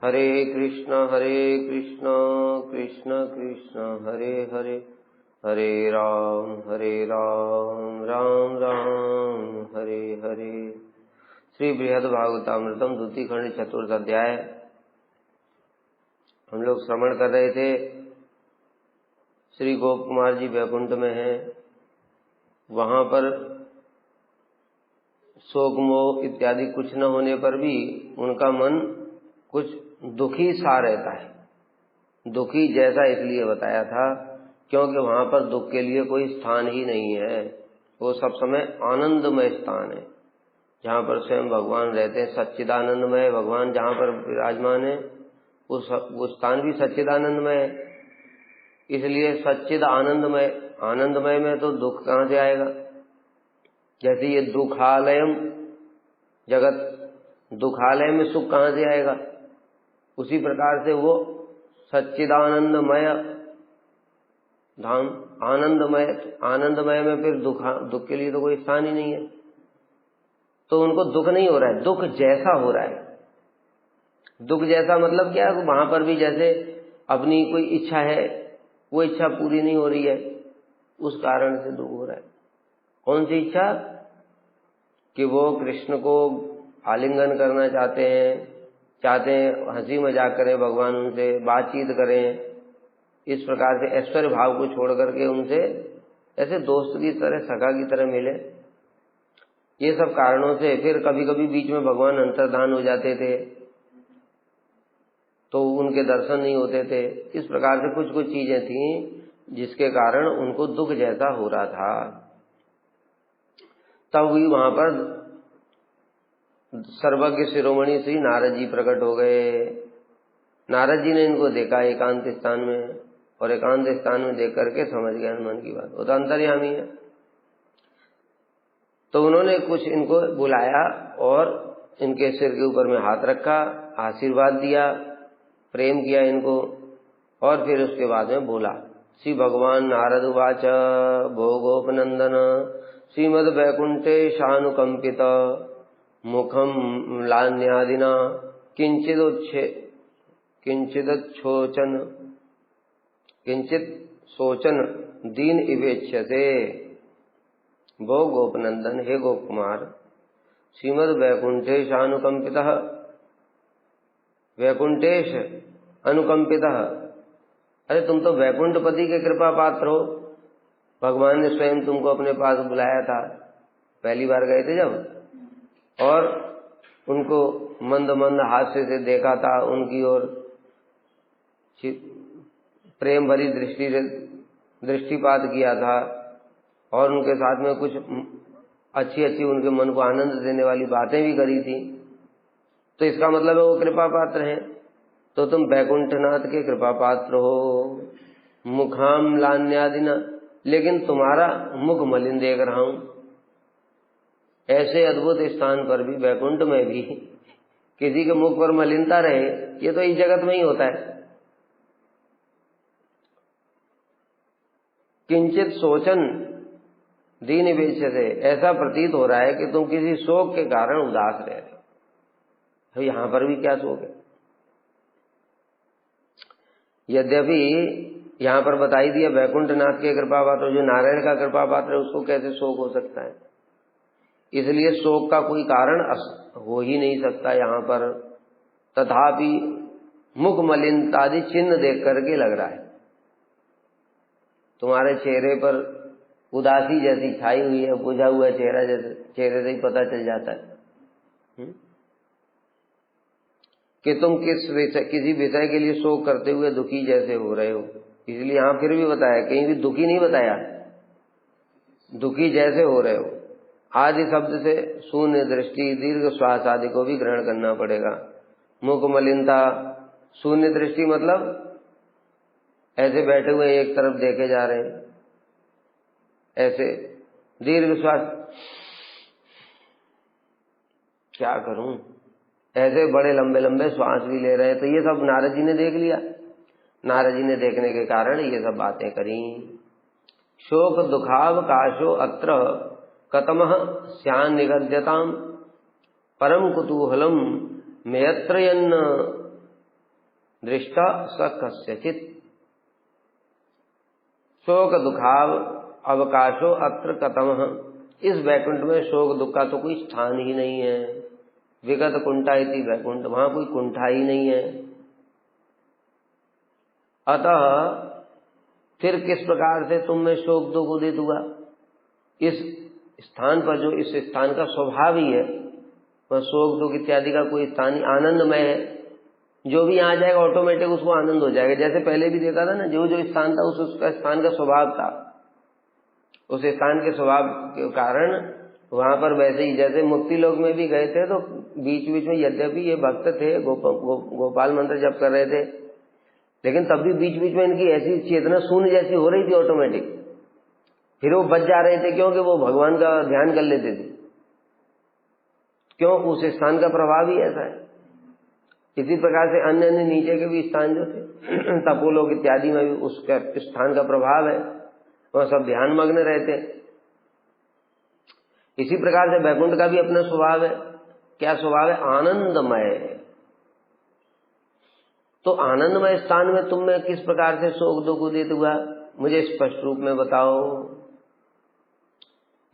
हरे कृष्ण कृष्ण कृष्ण हरे हरे, हरे राम राम राम हरे हरे। श्री बृहद भागवतामृतम द्वितीय खंड चतुर्थ अध्याय हम लोग श्रवण कर रहे थे। श्री गोप कुमार जी वैकुंठ में हैं, वहां पर शोक मोह इत्यादि कुछ न होने पर भी उनका मन कुछ दुखी सा रहता है। दुखी जैसा इसलिए बताया था क्योंकि वहां पर दुख के लिए कोई स्थान ही नहीं है। वो सब समय आनंदमय स्थान है जहाँ पर स्वयं भगवान रहते हैं। सच्चिदानंदमय भगवान जहाँ पर विराजमान है वो स्थान भी सच्चिदानंदमय है। इसलिए सच्चिद आनंदमय, आनंदमय में तो दुख कहाँ से आएगा। जैसे ये दुखालयम जगत, दुखालय में सुख कहाँ से आएगा, उसी प्रकार से वो सच्चिदानंदमय धाम आनंदमय, आनंदमय में फिर दुख के लिए तो कोई स्थान ही नहीं है। तो उनको दुख नहीं हो रहा है, दुख जैसा हो रहा है। दुख जैसा मतलब क्या है, वहां पर भी जैसे अपनी कोई इच्छा है, वो इच्छा पूरी नहीं हो रही है, उस कारण से दुख हो रहा है। कौन सी इच्छा? कि वो कृष्ण को आलिंगन करना चाहते हैं, हंसी मजाक करें, भगवान उनसे बातचीत करें, इस प्रकार से ऐश्वर्य भाव को छोड़ करके उनसे ऐसे दोस्त की तरह, सखा की तरह मिले। ये सब कारणों से फिर कभी कभी बीच में भगवान अंतर्धान हो जाते थे तो उनके दर्शन नहीं होते थे। इस प्रकार से कुछ कुछ चीजें थी जिसके कारण उनको दुख जैसा हो रहा था। तब भी वहां पर सर्वज्ञ शिरोमणि श्री नारद जी प्रकट हो गए। नारद जी ने इनको देखा एकांत स्थान में, और एकांत स्थान में देख करके समझ गए हनुमान की बात, वो तो अंतर्यामी है। तो उन्होंने कुछ इनको बुलाया और इनके सिर के ऊपर में हाथ रखा, आशीर्वाद दिया, प्रेम किया इनको, और फिर उसके बाद में बोला। श्री भगवान नारद उवाच भो गोपनंदन श्रीमद वैकुंठे शानुकंपित मुखम लान्यादिना किंचित शोचन दीन इवेच्यते। वो गोपनंदन, हे गोप कुमार, श्रीमद वैकुंठेश अनुकंपितः, वैकुंठेश अनुकंपितः, अरे तुम तो वैकुंठपति के कृपा पात्र हो। भगवान ने स्वयं तुमको अपने पास बुलाया था, पहली बार गए थे जब, और उनको मंद मंद हास्य से देखा था, उनकी ओर प्रेम भरी दृष्टि से दृष्टिपात किया था, और उनके साथ में कुछ अच्छी अच्छी उनके मन को आनंद देने वाली बातें भी करी थी। तो इसका मतलब है वो कृपा पात्र हैं। तो तुम वैकुंठनाथ के कृपा पात्र हो। मुखाम लान्यादिना, लेकिन तुम्हारा मुख मलिन देख रहा हूं। ऐसे अद्भुत स्थान पर भी, वैकुंठ में भी किसी के मुख पर मलिनता रहे, ये तो इस जगत में ही होता है। किंचित शोचन दीन विवेच्यते, ऐसा प्रतीत हो रहा है कि तुम किसी शोक के कारण उदास रह रहे हो। तो यहां पर भी क्या शोक है? यद्यपि यहां पर बताई दिया वैकुंठनाथ के कृपा पात्र, जो नारायण का कृपा पात्र है, उसको कैसे शोक हो सकता है? इसलिए शोक का कोई कारण हो ही नहीं सकता यहां पर। तथापि मुख मलिनतादि चिन्ह देख करके लग रहा है, तुम्हारे चेहरे पर उदासी जैसी छाई हुई है, बुझा हुआ चेहरा जैसे, चेहरे से ही पता चल जाता है कि तुम किसी विषय के लिए शोक करते हुए दुखी जैसे हो रहे हो। इसलिए यहां फिर भी बताया, कहीं भी दुखी नहीं बताया, दुखी जैसे हो रहे हो। आदि शब्द से शून्य दृष्टि, दीर्घ श्वास आदि को भी ग्रहण करना पड़ेगा। मुख मलिनता, शून्य दृष्टि मतलब ऐसे बैठे हुए एक तरफ देखे जा रहे हैं, ऐसे दीर्घ श्वास, क्या करूं, ऐसे बड़े लंबे लंबे श्वास भी ले रहे हैं। तो ये सब नारद जी ने देख लिया। नारद जी ने देखने के कारण ये सब बातें करी। शोक दुखाव काशो अत्र कतमः स्यान् निगद्यताम् परम कुतूहलम मेयत्रयन्न दृष्टा स कस्यचित् शोक दुखाव अवकाशो अत्र कतमः। इस वैकुंठ में शोक दुख का तो कोई स्थान ही नहीं है। विगत कुंठा इति वैकुंठ, वहां कोई कुंठा ही नहीं है। अतः फिर किस प्रकार से तुम में शोक दुख उदित हुआ? इस स्थान पर जो इस स्थान का स्वभाव ही है, वह शोक दुख इत्यादि का कोई स्थान ही आनंदमय है। जो भी यहाँ जाएगा ऑटोमेटिक उसको आनंद हो जाएगा। जैसे पहले भी देखा था ना, जो जो स्थान था उसका स्थान का स्वभाव था, उस स्थान के स्वभाव के कारण वहां पर वैसे ही, जैसे मुक्ति लोक में भी गए थे तो बीच बीच में यद्यपि ये भक्त थे, गोपाल मंत्र जप कर रहे थे, लेकिन तब भी बीच बीच में इनकी ऐसी चेतना शून्य जैसी हो रही थी ऑटोमेटिक। फिर वो बच जा रहे थे क्योंकि वो भगवान का ध्यान कर लेते थे। क्यों? उस स्थान का प्रभाव ही ऐसा है। इसी प्रकार से अन्य अन्य नीचे के भी स्थान जो थे तपोलोक इत्यादि में भी उसका स्थान का प्रभाव है, वह सब ध्यान मग्न रहते। इसी प्रकार से वैकुंठ का भी अपना स्वभाव है। क्या स्वभाव है? आनंदमय। तो आनंदमय स्थान में तुम में किस प्रकार से शोक दुख उदित हुआ, मुझे स्पष्ट रूप में बताओ।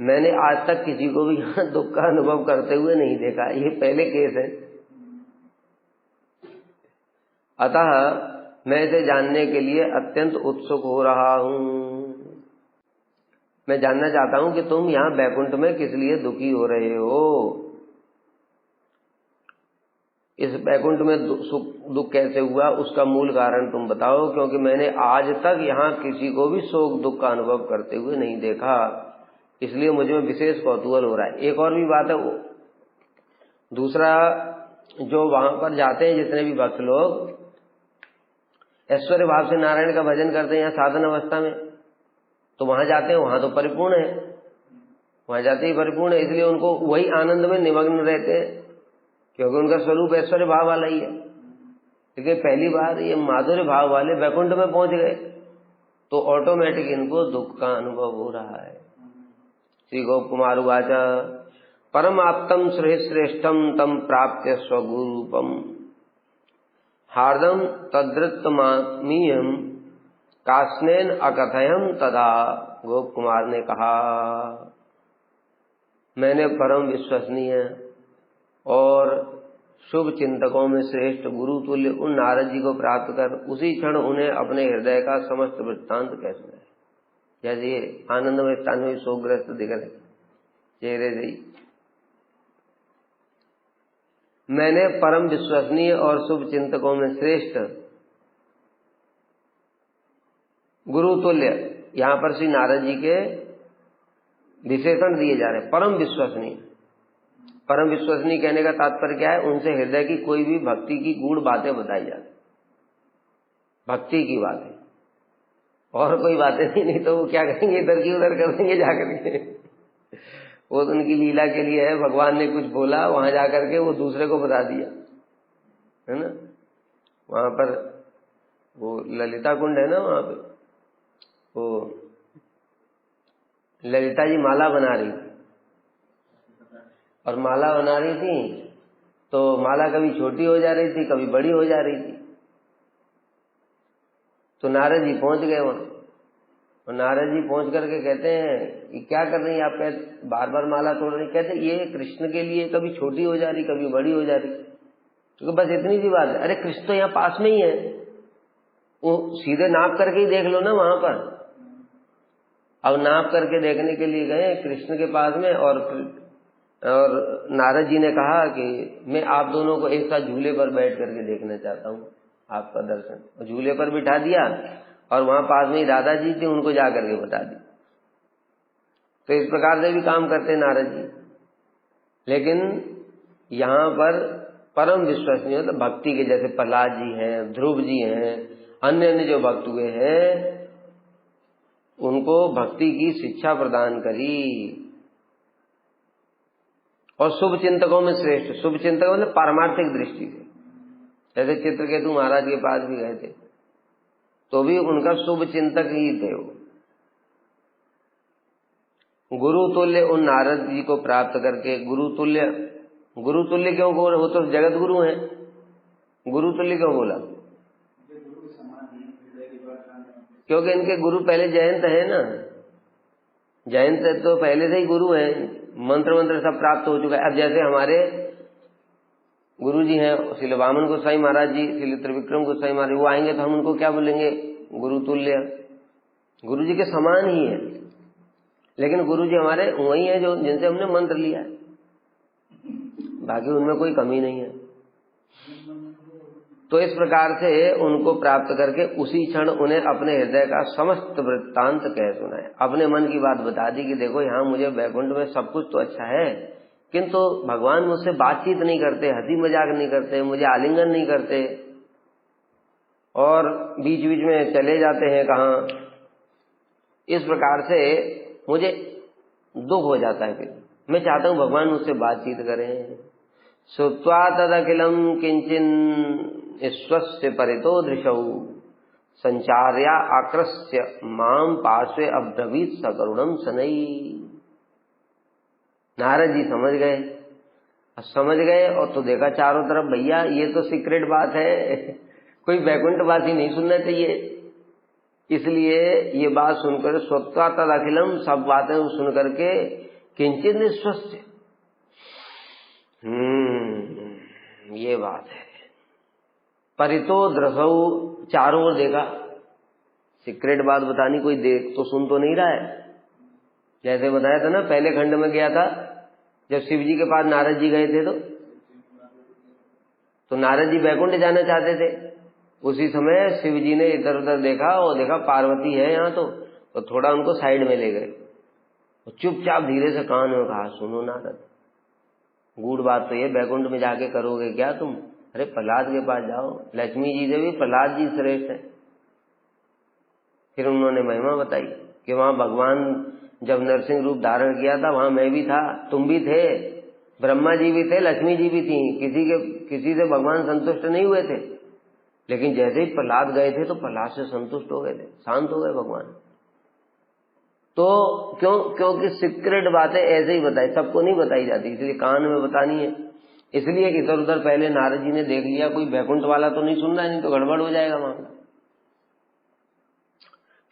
मैंने आज तक किसी को भी यहाँ दुख का अनुभव करते हुए नहीं देखा, ये पहले केस है। अतः मैं इसे जानने के लिए अत्यंत उत्सुक हो रहा हूं। मैं जानना चाहता हूं कि तुम यहाँ वैकुंठ में किस लिए दुखी हो रहे हो। इस वैकुंठ में सुख दुख कैसे हुआ, उसका मूल कारण तुम बताओ, क्योंकि मैंने आज तक यहाँ किसी को भी शोक दुख का अनुभव करते हुए नहीं देखा, इसलिए मुझे विशेष कौतूहल हो रहा है। एक और भी बात है, दूसरा, जो वहां पर जाते हैं जितने भी भक्त लोग ऐश्वर्य भाव से नारायण का भजन करते हैं यहाँ साधन अवस्था में, तो वहां जाते हैं, वहां तो परिपूर्ण है, वहां जाते ही परिपूर्ण है, इसलिए उनको वही आनंद में निमग्न रहते हैं, क्योंकि उनका स्वरूप ऐश्वर्य भाव वाला ही है। लेकिन पहली बार ये माधुर्य भाव वाले वैकुंठ में पहुंच गए तो ऑटोमेटिक इनको दुख का अनुभव हो रहा है। श्री गोप कुमार उवाच परमाप्तम श्रेष्ठम तम प्राप्य स्वगुरूपम हार्दम तदृतमात्मीयम कास्नेन अकथयम तदा। गोप कुमार ने कहा, मैंने परम विश्वसनीय और शुभ चिंतकों में श्रेष्ठ गुरु तुल्य उन नारद जी को प्राप्त कर उसी क्षण उन्हें अपने हृदय का समस्त वृत्तांत कह सुनाया। जैसे ये आनंदमय स्थान में शोकग्रस्त दिख रहे चेहरे से ही, मैंने परम विश्वसनीय और शुभ चिंतकों में श्रेष्ठ गुरु तुल्य, यहां पर श्री नारद जी के विशेषण दिए जा रहे हैं। परम विश्वसनीय, परम विश्वसनीय कहने का तात्पर्य क्या है? उनसे हृदय की कोई भी भक्ति की गूढ़ बातें बताई जाती, भक्ति की बातें, और कोई बातें नहीं तो वो क्या करेंगे, इधर की उधर कर देंगे जाकर के। वो तो उनकी लीला के लिए है, भगवान ने कुछ बोला वहां जाकर के वो दूसरे को बता दिया, है ना। वहां पर वो ललिता कुंड है ना, वहां पे वो ललिता जी माला बना रही थी, और माला बना रही थी तो माला कभी छोटी हो जा रही थी, कभी बड़ी हो जा रही थी। तो नारद जी पहुंच गए वहां, और नारद जी पहुंच करके कहते हैं कि क्या कर रही हैं आप? कहते बार बार माला तोड़ रही। कहते ये कृष्ण के लिए कभी छोटी हो जा रही, कभी बड़ी हो जा रही, तो बस इतनी सी बात है। अरे कृष्ण तो यहाँ पास में ही है, वो सीधे नाप करके ही देख लो ना वहां पर। अब नाप करके देखने के लिए गए कृष्ण के पास में, और नारद जी ने कहा कि मैं आप दोनों को एक साथ झूले पर बैठ करके देखना चाहता हूँ, आपका दर्शन। और झूले पर बिठा दिया, और वहां पास में ही दादाजी थे, उनको जा करके बता दी। तो इस प्रकार से भी काम करते नारद जी। लेकिन यहाँ पर परम विश्वसनीय मतलब भक्ति के, जैसे प्रहलाद जी हैं, ध्रुव जी हैं, अन्य अन्य जो भक्त हुए हैं, उनको भक्ति की शिक्षा प्रदान करी। और शुभ चिंतकों में श्रेष्ठ, शुभ चिंतक मतलब पारमार्थिक दृष्टि से, जैसे चित्रकेतु महाराज के पास भी गए थे तो भी उनका शुभ चिंतक ही थे वो। गुरु तुल्य उन नारद जी को प्राप्त करके, गुरु तुल्य क्यों बोला? वो तो जगत गुरु हैं, गुरु तुल्य क्यों बोला? क्योंकि इनके गुरु पहले जयंत है ना, जयंत तो पहले से ही गुरु है, मंत्र सब प्राप्त हो चुका है। अब जैसे हमारे गुरु जी हैं श्री वामन गोसाई महाराज जी, श्री त्रिविक्रम गोसाई महाराज, वो आएंगे तो हम उनको क्या बोलेंगे? गुरु तुल्य, गुरु जी के समान ही है। लेकिन गुरु जी हमारे वही है जो जिनसे हमने मंत्र लिया है, बाकी उनमें कोई कमी नहीं है। तो इस प्रकार से उनको प्राप्त करके उसी क्षण उन्हें अपने हृदय का समस्त वृत्तांत कह सुनाया, अपने मन की बात बता दी कि देखो यहाँ मुझे वैकुंठ में सब कुछ तो अच्छा है, किंतु भगवान मुझसे बातचीत नहीं करते, हंसी मजाक नहीं करते, मुझे आलिंगन नहीं करते और बीच बीच में चले जाते हैं कहाँ। इस प्रकार से मुझे दुख हो जाता है। फिर मैं चाहता हूँ भगवान मुझसे बातचीत करें। श्रुत्वा तदखिलम किंचिन स्वस्य परितो दृशौ संचार्या आकृष्य माम पार्श्वे अब्रवीत सकरुणम शनई। नारद जी समझ गए और तो देखा चारों तरफ, भैया ये तो सीक्रेट बात है, कोई वैकुंठवासी नहीं सुनना चाहिए। इसलिए ये बात सुनकर स्वत्वा तदखिलम, सब बातें सुन करके किंचित निस्वस्य, ये बात है। परितो द्रसौ, चारों ओर देखा, सीक्रेट बात बतानी, कोई देख तो सुन तो नहीं रहा है। जैसे बताया था ना, पहले खंड में गया था जब शिव जी के पास नारद जी गए थे तो नारद जी वैकुंठ जाना चाहते थे। उसी समय शिव जी ने इधर उधर देखा और देखा पार्वती है यहाँ, तो थोड़ा उनको साइड में ले गए। चुपचाप धीरे से कान में कहा, सुनो नारद, गूढ़ बात तो ये, वैकुंठ में जाके करोगे क्या तुम? अरे प्रहलाद के पास जाओ, लक्ष्मी जी से भी प्रहलाद जी श्रेष्ठ है। फिर उन्होंने महिमा बताई कि वहां भगवान जब नरसिंह रूप धारण किया था वहां मैं भी था, तुम भी थे, ब्रह्मा जी भी थे, लक्ष्मी जी भी थी। किसी से भगवान संतुष्ट नहीं हुए थे, लेकिन जैसे ही प्रहलाद गए थे तो प्रहलाद से संतुष्ट हो गए थे, शांत हो गए भगवान। तो क्योंकि सीक्रेट बातें ऐसे ही बताई, सबको नहीं बताई जाती, इसलिए कान में बतानी है। इसलिए इधर उधर पहले नारद जी ने देख लिया, कोई वैकुंठ वाला तो नहीं सुन रहा, नहीं तो गड़बड़ हो जाएगा मामला।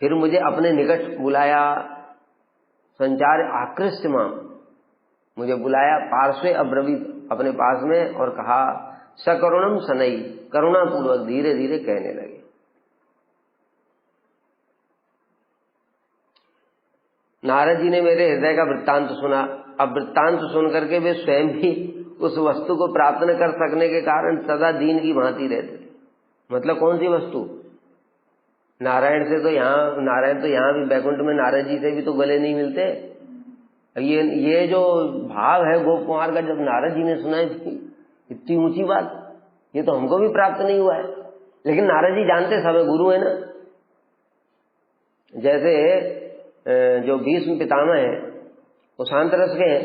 फिर मुझे अपने निकट बुलाया, संचार आकृष्य माम, मुझे बुलाया, पार्श्वे अब्रवीत, अपने पास में, और कहा सकरुणम शनई, करुणापूर्वक धीरे धीरे कहने लगे। नारद जी ने मेरे हृदय का वृत्तांत सुना। अब वृत्तांत सुन करके वे स्वयं भी उस वस्तु को प्राप्त न कर सकने के कारण सदा दीन की भांति रहते थे। मतलब कौन सी वस्तु? नारायण से तो नारायण तो यहाँ भी वैकुंठ में नारद जी से भी तो गले नहीं मिलते। ये जो भाव है गोप कुमार का, जब नारद जी ने सुना, इतनी ऊंची बात, ये तो हमको भी प्राप्त नहीं हुआ है। लेकिन नारद जी जानते सब गुरु है ना। जैसे जो भीष्म पितामह है वो शांत रस के हैं,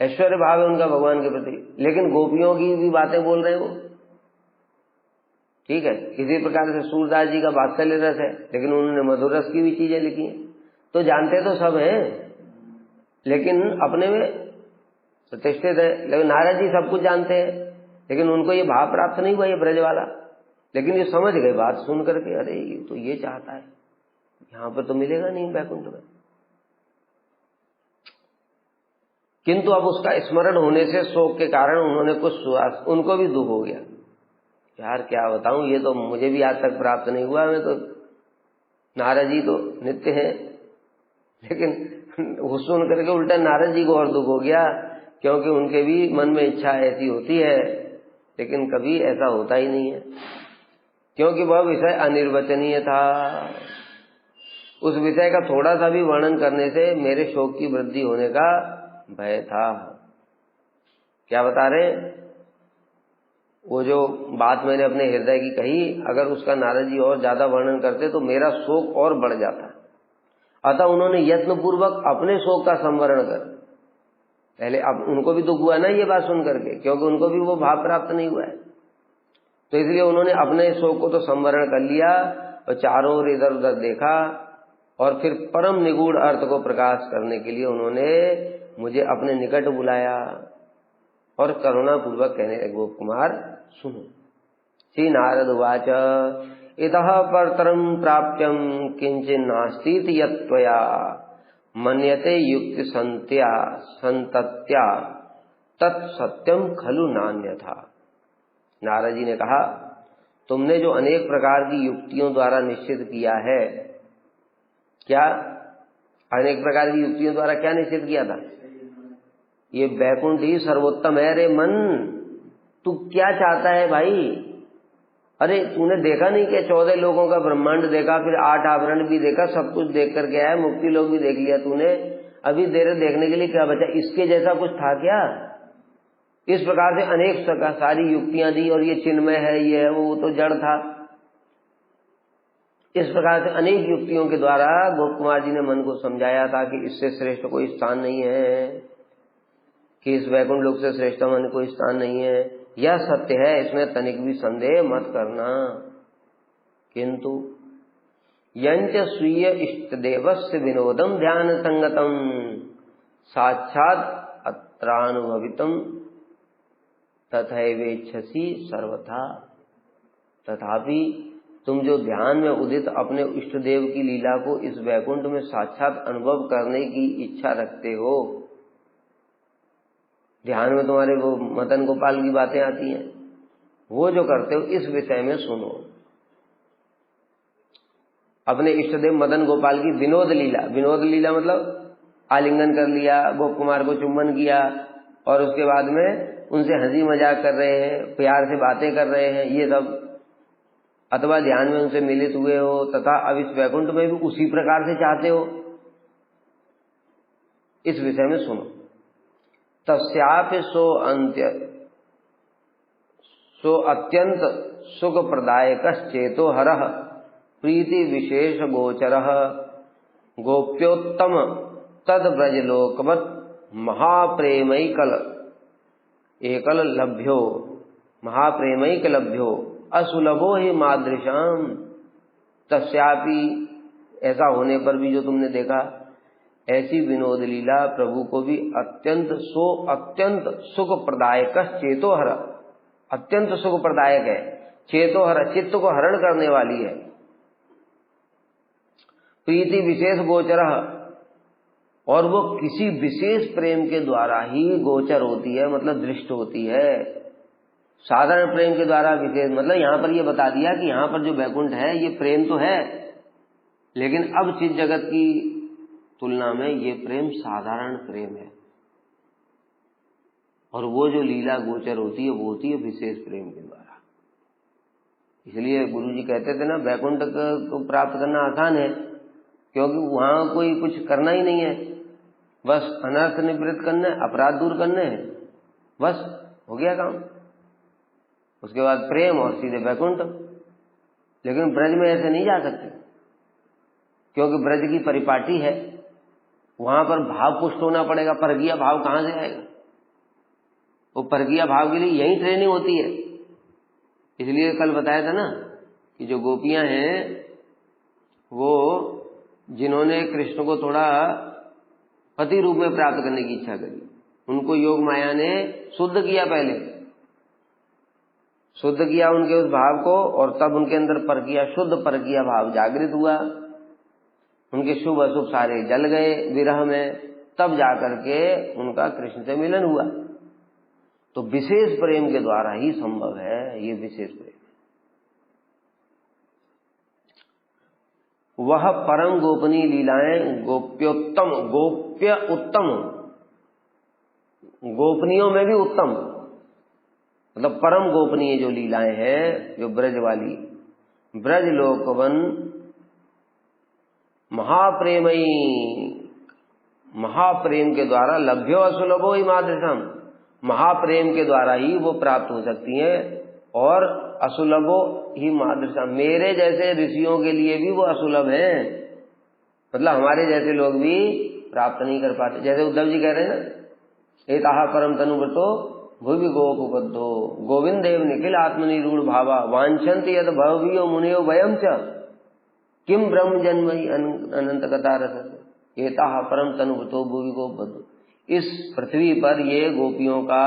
ऐश्वर्य भाव है उनका भगवान के प्रति, लेकिन गोपियों की भी बातें बोल रहे हैं वो, ठीक है। इसी प्रकार से सूरदास जी का वात्सल्य रस है, लेकिन उन्होंने मधुर रस की भी चीजें लिखी हैं। तो जानते तो सब हैं, लेकिन अपने में प्रतिष्ठित है। लेकिन नारद जी सब कुछ जानते हैं, लेकिन उनको ये भाव प्राप्त नहीं हुआ, ये ब्रज वाला। लेकिन ये समझ गए बात सुन करके, अरे ये तो ये चाहता है, यहां पर तो मिलेगा नहीं वैकुंठ में। किंतु अब उसका स्मरण होने से शोक के कारण उन्होंने कुछ उनको भी दुख हो गया। यार क्या बताऊं, ये तो मुझे भी आज तक प्राप्त नहीं हुआ। मैं तो, नारद जी तो नित्य हैं, लेकिन वो सुन करके उल्टा नारद जी को और दुख हो गया, क्योंकि उनके भी मन में इच्छा ऐसी होती है, लेकिन कभी ऐसा होता ही नहीं है, क्योंकि वह विषय अनिर्वचनीय था। उस विषय का थोड़ा सा भी वर्णन करने से मेरे शोक की वृद्धि होने का भय था। क्या बता रहे? वो जो बात मैंने अपने हृदय की कही, अगर उसका नारद जी और ज्यादा वर्णन करते तो मेरा शोक और बढ़ जाता। अतः उन्होंने यत्न पूर्वक अपने शोक का संवरण कर, पहले अब उनको भी दुख हुआ ना ये बात सुन करके, क्योंकि उनको भी वो भाव प्राप्त नहीं हुआ है, तो इसलिए उन्होंने अपने शोक को तो संवरण कर लिया और चारों ओर इधर उधर देखा, और फिर परम निगूढ़ अर्थ को प्रकाश करने के लिए उन्होंने मुझे अपने निकट बुलाया और करुणा पूर्वक कहने लगे, गोप कुमार सुनो, श्री नारद उवाच इतः परतरं प्राप्त्यं किंचिन्नास्तीति यत्त्वया मन्यते युक्ति संतत्या तत्सत्यम खलु नान्यथा। नारद जी ने कहा, तुमने जो अनेक प्रकार की युक्तियों द्वारा निश्चित किया है, क्या अनेक प्रकार की युक्तियों द्वारा क्या निश्चित किया था? ये वैकुंठ ही सर्वोत्तम है। रे मन, तू क्या चाहता है भाई? अरे तूने देखा नहीं कि 14 लोगों का ब्रह्मांड देखा, फिर 8 आवरण भी देखा, सब कुछ देख करके आया, मुक्ति लोग भी देख लिया तूने, अभी तेरे देखने के लिए क्या बचा? इसके जैसा कुछ था क्या? इस प्रकार से अनेक सारी युक्तियां दी, और ये चिन्मय है, ये है, वो तो जड़ था। इस प्रकार से अनेक युक्तियों के द्वारा गोप कुमार जी ने मन को समझाया था कि इससे श्रेष्ठ कोई स्थान नहीं है, कि इस वैकुंठ लोक से श्रेष्ठ मन कोई स्थान नहीं है। यह सत्य है, इसमें तनिक भी संदेह मत करना। किंतु यंच स्वीय इष्टदेवस्य विनोदम ध्यान संगतम साक्षात अत्रानुभवितम तथैवेच्छसि सर्वथा। तथापि तुम जो ध्यान में उदित अपने इष्ट देव की लीला को इस वैकुंठ में साक्षात अनुभव करने की इच्छा रखते हो, ध्यान में तुम्हारे वो मदन गोपाल की बातें आती हैं, वो जो करते हो, इस विषय में सुनो। अपने इष्ट देव मदन गोपाल की विनोद लीला, विनोद लीला मतलब आलिंगन कर लिया, गोप कुमार को चुम्बन किया, और उसके बाद में उनसे हंसी मजाक कर रहे हैं, प्यार से बातें कर रहे हैं, ये सब, अथवा ध्यान में उनसे मिलित हुए हो, तथा अब इस वैकुंठ में भी उसी प्रकार से चाहते हो, इस विषय में सुनो। तस्यापि सो अत्यंत सुख प्रदायक चेतो हरः प्रीति विशेष गोचरः गोप्योत्तम तद ब्रजलोकवत् महाप्रेमैकल एकल लभ्यो महाप्रेमैक लभ्यो असुलभो ही मादृशाम। तस्यापि, ऐसा होने पर भी जो तुमने देखा, ऐसी विनोद लीला प्रभु को भी अत्यंत सुख प्रदायक चेतोहर, अत्यंत सुख प्रदायक है। चेतोहर, चित्त को हरण करने वाली है। प्रीति विशेष गोचर, और वो किसी विशेष प्रेम के द्वारा ही गोचर होती है, मतलब दृष्ट होती है। साधारण प्रेम के द्वारा विशेष, मतलब यहां पर ये बता दिया कि यहां पर जो वैकुंठ है ये प्रेम तो है, लेकिन अब चित्त जगत की तुलना में ये प्रेम साधारण प्रेम है, और वो जो लीला गोचर होती है वो होती है विशेष प्रेम के द्वारा। इसलिए गुरु जी कहते थे ना, वैकुंठ को प्राप्त करना आसान है, क्योंकि वहां कोई कुछ करना ही नहीं है, बस अनर्थ निवृत्त करना है, अपराध दूर करने हैं, बस हो गया काम। उसके बाद प्रेम और सीधे वैकुंठ। लेकिन ब्रज में ऐसे नहीं जा सकते, क्योंकि ब्रज की परिपाटी है, वहां पर भाव पुष्ट होना पड़ेगा। परगिया भाव कहां से आएगा? वो परगिया भाव के लिए यही ट्रेनिंग होती है। इसलिए कल बताया था ना कि जो गोपियां हैं, वो जिन्होंने कृष्ण को थोड़ा पति रूप में प्राप्त करने की इच्छा करी, उनको योग माया ने शुद्ध किया, पहले शुद्ध किया उनके उस भाव को, और तब उनके अंदर परकिया, शुद्ध परकिया भाव जागृत हुआ, उनके शुभ अशुभ सारे जल गए विरह में, तब जाकर के उनका कृष्ण से मिलन हुआ। तो विशेष प्रेम के द्वारा ही संभव है ये विशेष प्रेम। वह परम गोपनीय लीलाएं गोप्योत्तम, गोप्य उत्तम, गोपनीयों में भी उत्तम, मतलब परम गोपनीय जो लीलाएं हैं, जो ब्रज वाली, ब्रज लोकवन महाप्रेमयी, महाप्रेम के द्वारा लभ्यो असुलभो ही मादृशम, महाप्रेम के द्वारा ही वो प्राप्त हो सकती हैं, और असुलभो ही मादृशम, मेरे जैसे ऋषियों के लिए भी वो असुलभ हैं, मतलब हमारे जैसे लोग भी प्राप्त नहीं कर पाते। जैसे उद्धव जी कह रहे हैं ना, एताहा परम तनुव्रतो भुवि गोपबद्धो गोविंदेव निखिल आत्मनिरूढ़ भावा वांछन्ति यद भवभीयो मुनियो वयम च किम ब्रह्म जन्महि अनंत कथा रस एताहा परम तनुव्रतो भुवि गोपबद्धो। इस पृथ्वी पर ये गोपियों का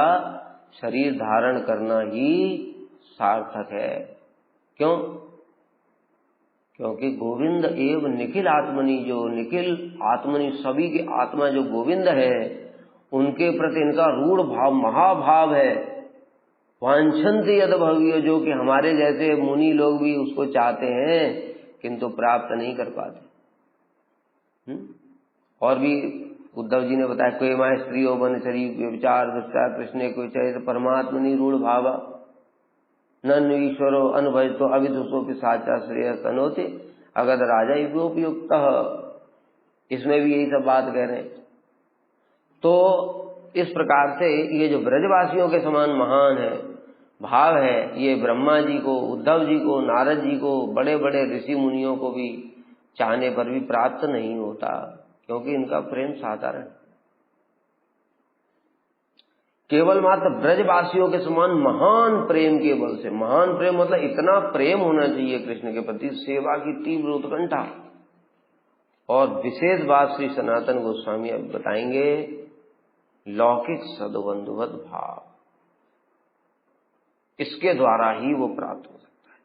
शरीर धारण करना ही सार्थक है। क्यों? क्योंकि गोविंद एव निखिल आत्मनि, जो निखिल आत्मनि सभी के आत्मा जो गोविंद है, उनके प्रति इनका रूढ़ भाव महाभाव है। वांछन्ति यद भव्य, जो कि हमारे जैसे मुनि लोग भी उसको चाहते हैं किंतु प्राप्त नहीं कर पाते। और भी उद्धव जी ने बताया, कोई माँ स्त्रियो बनचरी व्यभिचार दुष्टाचार कृष्ण कोई चरित्र परमात्मनि रूढ़ भावा नन ईश्वरो अनुभजतो अविदुषो की साचा श्रेय कनोते अगध राजा उपयुक्त। इसमें भी यही सब बात कह रहे हैं। तो इस प्रकार से ये जो ब्रजवासियों के समान महान है भाव है, ये ब्रह्मा जी को, उद्धव जी को, नारद जी को, बड़े बड़े ऋषि मुनियों को भी चाहने पर भी प्राप्त नहीं होता, क्योंकि इनका प्रेम साधारण। केवल मात्र ब्रजवासियों के समान महान प्रेम के बल से, महान प्रेम मतलब इतना प्रेम होना चाहिए कृष्ण के प्रति, सेवा की तीव्र उत्कंठा। और विशेष बात श्री सनातन गोस्वामी अब बताएंगे, लौकिक सद्बंधुवत भाव, इसके द्वारा ही वो प्राप्त हो सकता है।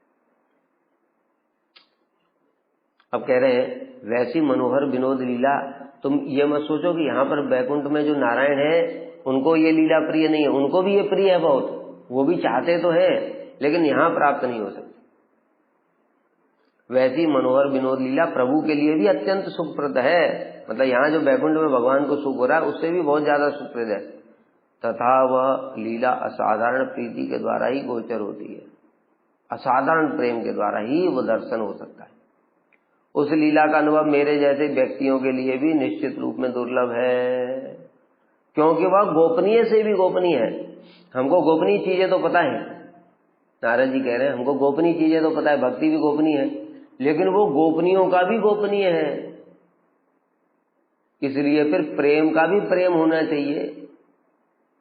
अब कह रहे हैं वैसी मनोहर विनोद लीला, तुम ये मत सोचो कि यहां पर बैकुंठ में जो नारायण है उनको ये लीला प्रिय नहीं है, उनको भी ये प्रिय है बहुत, वो भी चाहते तो है लेकिन यहां प्राप्त नहीं हो सकती। वैसी मनोहर विनोद लीला प्रभु के लिए भी अत्यंत सुखप्रद है, मतलब यहाँ जो बैकुंठ में भगवान को सुख हो रहा है उससे भी बहुत ज्यादा सुखप्रद है। तथा वह लीला असाधारण प्रीति के द्वारा ही गोचर होती है, असाधारण प्रेम के द्वारा ही वो दर्शन हो सकता है। उस लीला का अनुभव मेरे जैसे व्यक्तियों के लिए भी निश्चित रूप में दुर्लभ है, क्योंकि वह गोपनीय से भी गोपनीय है। हमको गोपनीय चीजें तो पता है, नारद जी कह रहे हैं हमको गोपनीय चीजें तो पता है, भक्ति भी गोपनीय है, लेकिन वो गोपनीयों का भी गोपनीय है, इसलिए फिर प्रेम का भी प्रेम होना चाहिए,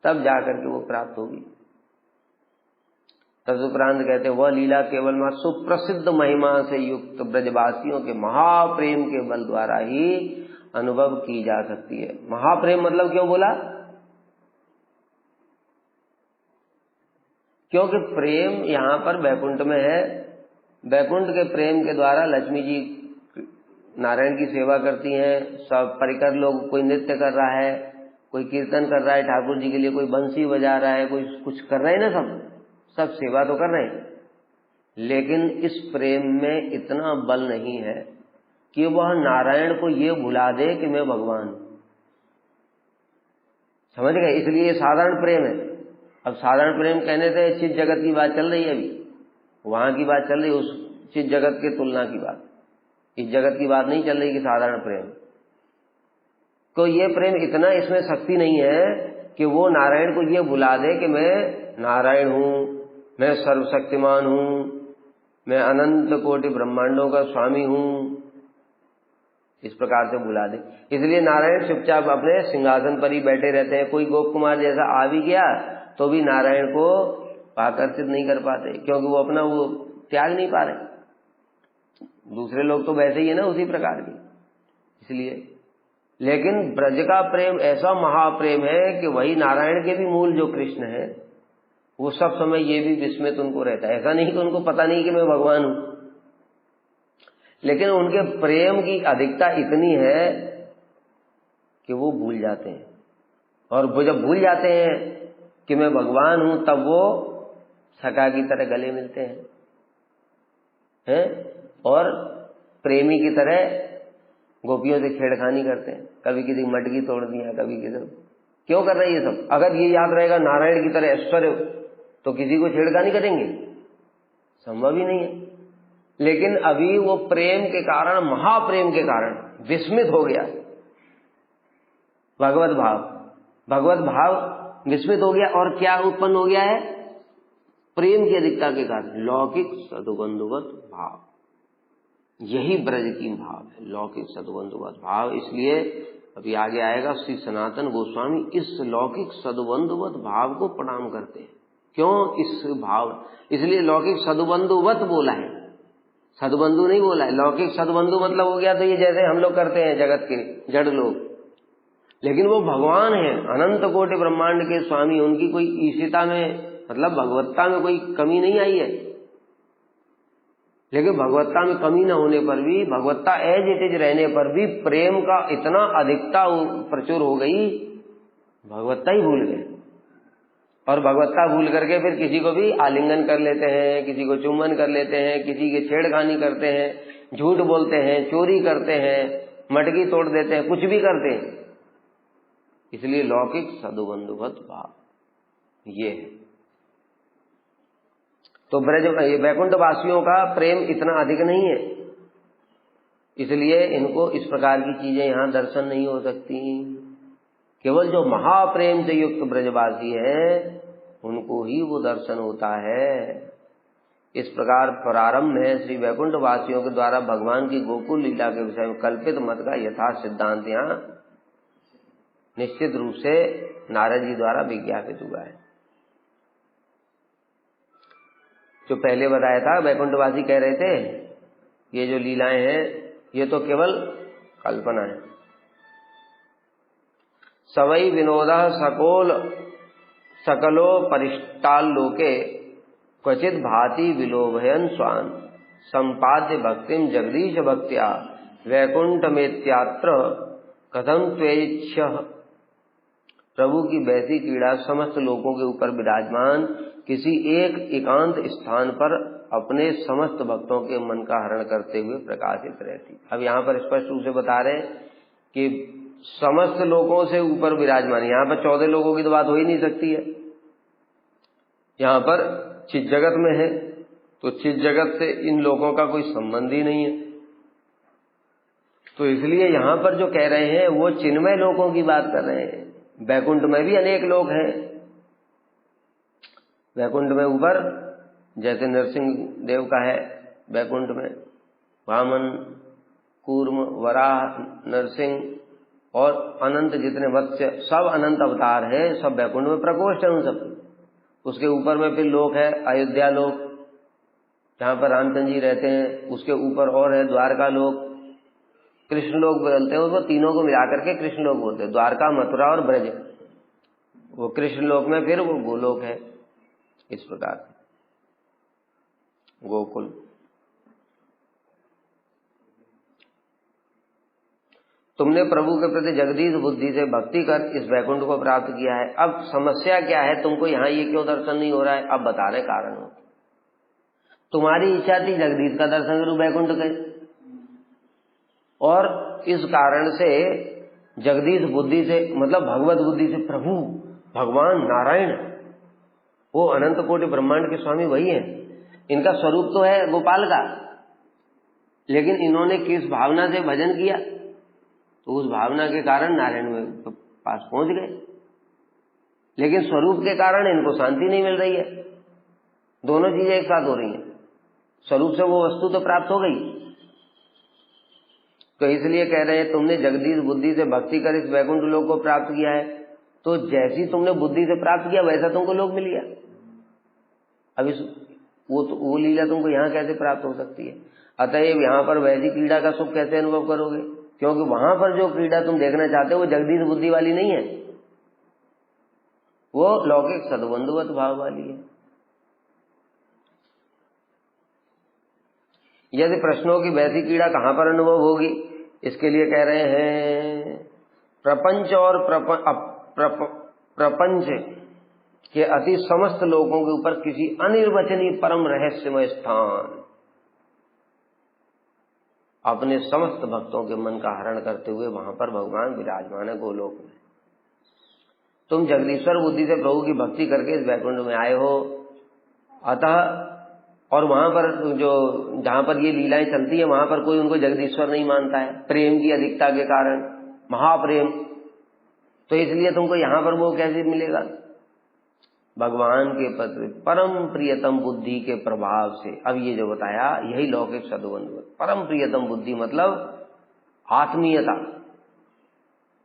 तब जाकर के वो प्राप्त होगी। तदुपरांत कहते वह लीला केवल मां सुप्रसिद्ध महिमा से युक्त ब्रजवासियों के महाप्रेम के बल द्वारा ही अनुभव की जा सकती है। महाप्रेम मतलब क्यों बोला? क्योंकि प्रेम यहां पर बैकुंठ में है, बैकुंठ के प्रेम के द्वारा लक्ष्मी जी नारायण की सेवा करती हैं, सब परिकर लोग, कोई नृत्य कर रहा है, कोई कीर्तन कर रहा है ठाकुर जी के लिए, कोई बंसी बजा रहा है, कोई कुछ कर रहे हैं ना, सब सेवा तो कर रहे हैं, लेकिन इस प्रेम में इतना बल नहीं है कि वह नारायण को ये भुला दे कि मैं भगवान हूं। समझ गए? इसलिए ये साधारण प्रेम है। अब साधारण प्रेम कहने से चित जगत की बात चल रही है, अभी वहां की बात चल रही है, उस चित जगत के तुलना की बात, इस जगत की बात नहीं चल रही कि साधारण प्रेम। तो ये प्रेम इतना, इसमें शक्ति नहीं है कि वो नारायण को ये भुला दे कि मैं नारायण हूं, मैं सर्वशक्तिमान हूं, मैं अनंत कोटि ब्रह्मांडों का स्वामी हूं, इस प्रकार से भुला दे। इसलिए नारायण चुपचाप अपने सिंहासन पर ही बैठे रहते हैं। कोई गोप कुमार जैसा आ भी गया तो भी नारायण को आकर्षित नहीं कर पाते, क्योंकि वो अपना वो त्याग नहीं पा रहे। दूसरे लोग तो वैसे ही है ना, उसी प्रकार की। इसलिए लेकिन ब्रज का प्रेम ऐसा महाप्रेम है कि वही नारायण के भी मूल जो कृष्ण है, वो सब समय ये भी विस्मित उनको रहता है। ऐसा नहीं कि उनको पता नहीं कि मैं भगवान हूं, लेकिन उनके प्रेम की अधिकता इतनी है कि वो भूल जाते हैं, और वो जब भूल जाते हैं कि मैं भगवान हूं, तब वो सखा की तरह गले मिलते हैं और प्रेमी की तरह गोपियों से छेड़खानी करते हैं। कभी किसी मटकी तोड़ दिया, कभी किसी, क्यों कर रहे हैं ये सब? अगर ये याद रहेगा नारायण की तरह ऐश्वर्य, तो किसी को छेड़खानी करेंगे? संभव ही नहीं है। लेकिन अभी वो प्रेम के कारण, महाप्रेम के कारण विस्मित हो गया, भगवत भाव विस्मित हो गया, और क्या उत्पन्न हो गया है? प्रेम की अधिकता के कारण लौकिक सद्बंधुवत भाव। यही ब्रज की भाव है, लौकिक सद्बंधुवत भाव। इसलिए अभी आगे आएगा, श्री सनातन गोस्वामी इस लौकिक सद्बंधुवत भाव को प्रणाम करते हैं। क्यों इस भाव? इसलिए लौकिक सद्बंधुवत बोला है, सद्बंधु नहीं बोला है। लौकिक सद्बंधु मतलब हो गया तो ये जैसे हम लोग करते हैं जगत के जड़ लोग, लेकिन वो भगवान है, अनंत कोटि ब्रह्मांड के स्वामी, उनकी कोई ईशिता में मतलब भगवत्ता में कोई कमी नहीं आई है। लेकिन भगवत्ता में कमी न होने पर भी, भगवत्ता एज इट इज रहने पर भी प्रेम का इतना अधिकता प्रचुर हो गई, भगवत्ता ही भूल गए। और भगवत्ता भूल करके फिर किसी को भी आलिंगन कर लेते हैं, किसी को चुम्बन कर लेते हैं, किसी की छेड़खानी करते हैं, झूठ बोलते हैं, चोरी करते हैं, मटकी तोड़ देते हैं, कुछ भी करते हैं। इसलिए लौकिक सदुबंधुवत भाव ये है। तो ब्रज वैकुंठ वासियों का प्रेम इतना अधिक नहीं है, इसलिए इनको इस प्रकार की चीजें यहां दर्शन नहीं हो सकती। केवल जो महाप्रेम से युक्त ब्रजवासी है उनको ही वो दर्शन होता है। इस प्रकार प्रारंभ में श्री वैकुंठ वासियों के द्वारा भगवान की गोकुल लीला के विषय में कल्पित मत का यथार्थ सिद्धांत यहाँ निश्चित रूप से नारद जी द्वारा विज्ञापित हुआ है। जो पहले बताया था, वैकुंठवासी कह रहे थे ये जो लीलाएं हैं ये तो केवल कल्पना है। सवै विनोदः सकलो परिष्टाल्लोके क्वचित भाति विलोभयन् स्वान् संपाद्य भक्तिम जगदीश भक्त्या वैकुंठमेत्यात्र कथम त्वेच्छः। प्रभु की वैसी क्रीड़ा समस्त लोगों के ऊपर विराजमान किसी एक एकांत स्थान पर अपने समस्त भक्तों के मन का हरण करते हुए प्रकाशित रहती। अब यहाँ पर स्पष्ट रूप से बता रहे हैं कि समस्त लोगों से ऊपर विराजमान। यहाँ पर 14 लोगों की तो बात हो ही नहीं सकती है, यहाँ पर चित जगत में है, तो चित जगत से इन लोगों का कोई संबंध ही नहीं है। तो इसलिए यहाँ पर जो कह रहे हैं वो चिन्मय लोगों की बात कर रहे हैं। वैकुंठ में भी अनेक लोग हैं। वैकुंठ में ऊपर जैसे नरसिंह देव का है वैकुंठ में, वामन, कूर्म, वराह, नरसिंह और अनंत जितने मत्स्य सब अनंत अवतार हैं, सब वैकुंठ में प्रकोष्ठ है उन सब। उसके ऊपर में फिर लोक है अयोध्या लोक, जहाँ पर रामचंद्र जी रहते हैं। उसके ऊपर और है द्वारका लोक, कृष्ण लोक बोलते हैं उसको, तीनों को मिलाकर के कृष्ण लोक बोलते हैं। द्वारका, मथुरा और ब्रज, वो कृष्ण लोक में फिर वो गोलोक है। इस प्रकार गोकुल। तुमने प्रभु के प्रति जगदीश बुद्धि से भक्ति कर इस वैकुंठ को प्राप्त किया है। अब समस्या क्या है, तुमको यहाँ ये क्यों दर्शन नहीं हो रहा है? अब बता रहे कारण हो। तुम्हारी इच्छा थी जगदीश का दर्शन करूं वैकुंठ के, और इस कारण से जगदीश बुद्धि से मतलब भगवत बुद्धि से प्रभु भगवान नारायण, वो अनंत कोटि ब्रह्मांड के स्वामी वही हैं। इनका स्वरूप तो है गोपाल का, लेकिन इन्होंने किस भावना से भजन किया तो उस भावना के कारण नारायण में पास पहुंच गए। लेकिन स्वरूप के कारण इनको शांति नहीं मिल रही है। दोनों चीजें एक साथ हो रही हैं। स्वरूप से वो वस्तु तो प्राप्त हो गई, तो इसलिए कह रहे हैं तुमने जगदीश बुद्धि से भक्ति कर इस वैकुंठ लोक को प्राप्त किया है। तो जैसी तुमने बुद्धि से प्राप्त किया वैसा तुमको लोक मिल गया। अब इस वो लीला तुमको यहाँ कैसे प्राप्त हो सकती है? अतएव यहाँ पर वैसी क्रीड़ा का सुख कैसे अनुभव करोगे? क्योंकि वहां पर जो क्रीड़ा तुम देखना चाहते हो वो जगदीश बुद्धि वाली नहीं है, वो लौकिक सद्बंधुवत भाव वाली है। यदि प्रश्नों की वैसी क्रीड़ा कहां पर अनुभव होगी, इसके लिए कह रहे हैं प्रपंच और प्रपंच के अति समस्त लोगों के ऊपर किसी अनिर्वचनीय परम रहस्यमय स्थान अपने समस्त भक्तों के मन का हरण करते हुए वहां पर भगवान विराजमान है गोलोक में। तुम जगदीश्वर बुद्धि से प्रभु की भक्ति करके इस वैकुंठ में आए हो, अतः और वहां पर जो जहां पर ये लीलाएं चलती है वहां पर कोई उनको जगदीश्वर नहीं मानता है, प्रेम की अधिकता के कारण, महाप्रेम। तो इसलिए तुमको यहां पर वो कैसे मिलेगा? भगवान के पत्र परम प्रियतम बुद्धि के प्रभाव से। अब ये जो बताया यही लौकिक सद्बंधुवत। परम प्रियतम बुद्धि मतलब आत्मीयता,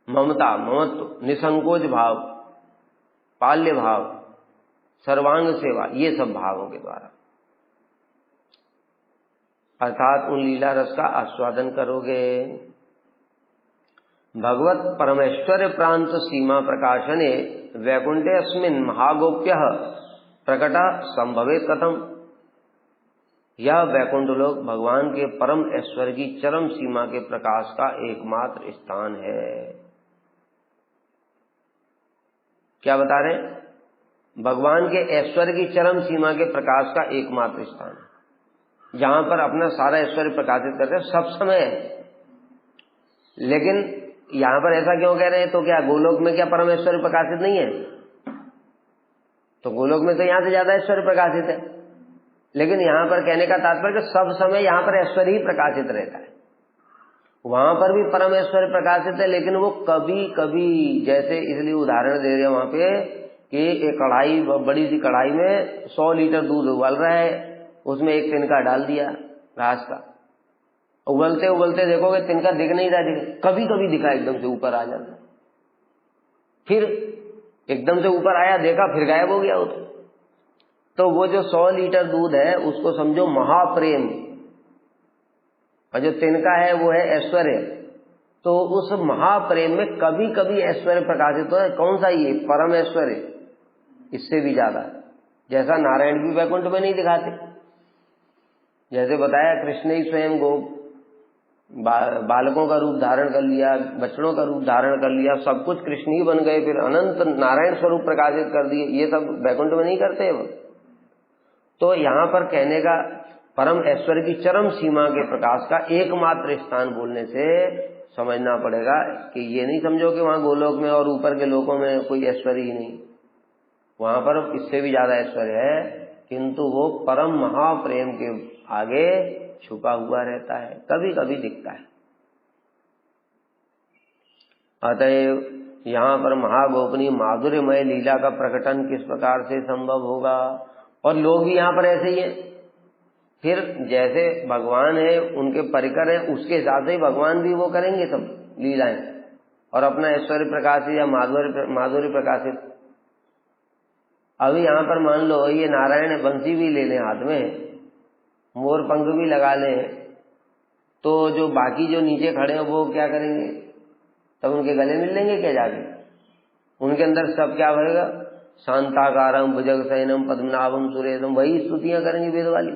ममता, ममत्व, निसंकोच भाव, पाल्य भाव, सर्वांग सेवा, ये सब भावों के द्वारा अर्थात उन लीला रस का आस्वादन करोगे। भगवत परमेश्वर्य प्रांत सीमा प्रकाशने वैकुंठे अस्मिन् महागोप्य प्रकट संभवे कथम। यह वैकुंठ लोक भगवान के परम ऐश्वर्य की चरम सीमा के प्रकाश का एकमात्र स्थान है। क्या बता रहे हैं? भगवान के ऐश्वर्य की चरम सीमा के प्रकाश का एकमात्र स्थान है, जहां पर अपना सारा ऐश्वर्य प्रकाशित करते हैं सब समय है। लेकिन यहां पर ऐसा क्यों कह रहे हैं? तो क्या गोलोक में क्या परम ऐश्वर्य प्रकाशित नहीं है? तो गोलोक में तो यहां से ज्यादा ऐश्वर्य प्रकाशित है, लेकिन यहां पर कहने का तात्पर्य कि सब समय यहां पर ऐश्वर्य ही प्रकाशित रहता है। वहां पर भी परम ऐश्वर्य प्रकाशित है, लेकिन वो कभी कभी, जैसे इसलिए उदाहरण दे रहे हैं वहां पे कि एक कढ़ाई, बड़ी सी कढ़ाई में 100 लीटर दूध उबाल रहा है, उसमें एक तिनका डाल दिया घास का, उबलते उबलते देखोगे तिनका दिख नहीं रहा, कभी कभी दिखा एकदम से ऊपर आ जाता, फिर एकदम से ऊपर आया, देखा, फिर गायब हो गया वो। तो वो जो 100 लीटर दूध है उसको समझो महाप्रेम, और जो तिनका है वो है ऐश्वर्य। तो उस महाप्रेम में कभी कभी ऐश्वर्य प्रकाशित हो है। कौन सा? ये परम ऐश्वर्य, इससे भी ज्यादा, जैसा नारायण भी वैकुंठ में नहीं दिखाते। जैसे बताया कृष्ण ही स्वयं बालकों का रूप धारण कर लिया, बच्चों का रूप धारण कर लिया, सब कुछ कृष्ण ही बन गए, फिर अनंत नारायण स्वरूप प्रकाशित कर दिए, ये सब वैकुंठ में नहीं करते वो। तो यहां पर कहने का परम ऐश्वर्य की चरम सीमा के प्रकाश का एकमात्र स्थान बोलने से समझना पड़ेगा कि ये नहीं समझो कि वहां गोलोक में और ऊपर के लोकों में कोई ऐश्वर्य ही नहीं, वहां पर इससे भी ज्यादा ऐश्वर्य है, किंतु वो परम महाप्रेम के आगे छुपा हुआ रहता है, कभी कभी दिखता है। अतएव यहाँ पर महागोपनीय माधुर्यमय लीला का प्रकटन किस प्रकार से संभव होगा? और लोग भी यहाँ पर ऐसे ही हैं। फिर जैसे भगवान है, उनके परिकर है, उसके हिसाब से ही भगवान भी वो करेंगे सब लीलाएं, और अपना ऐश्वर्य प्रकाशित या माधुर्य प्रकाशित। अभी यहाँ पर मान लो ये नारायण बंसी भी ले लें हाथ में, मोर पंख भी लगा लें, तो जो बाकी जो नीचे खड़े हैं वो क्या करेंगे? तब उनके गले मिल लेंगे क्या जाके? उनके अंदर सब क्या भरेगा? शांताकारम भुजगशयनम पद्मनाभम सुरेशम, वही स्तुतियां करेंगे वेद वाली।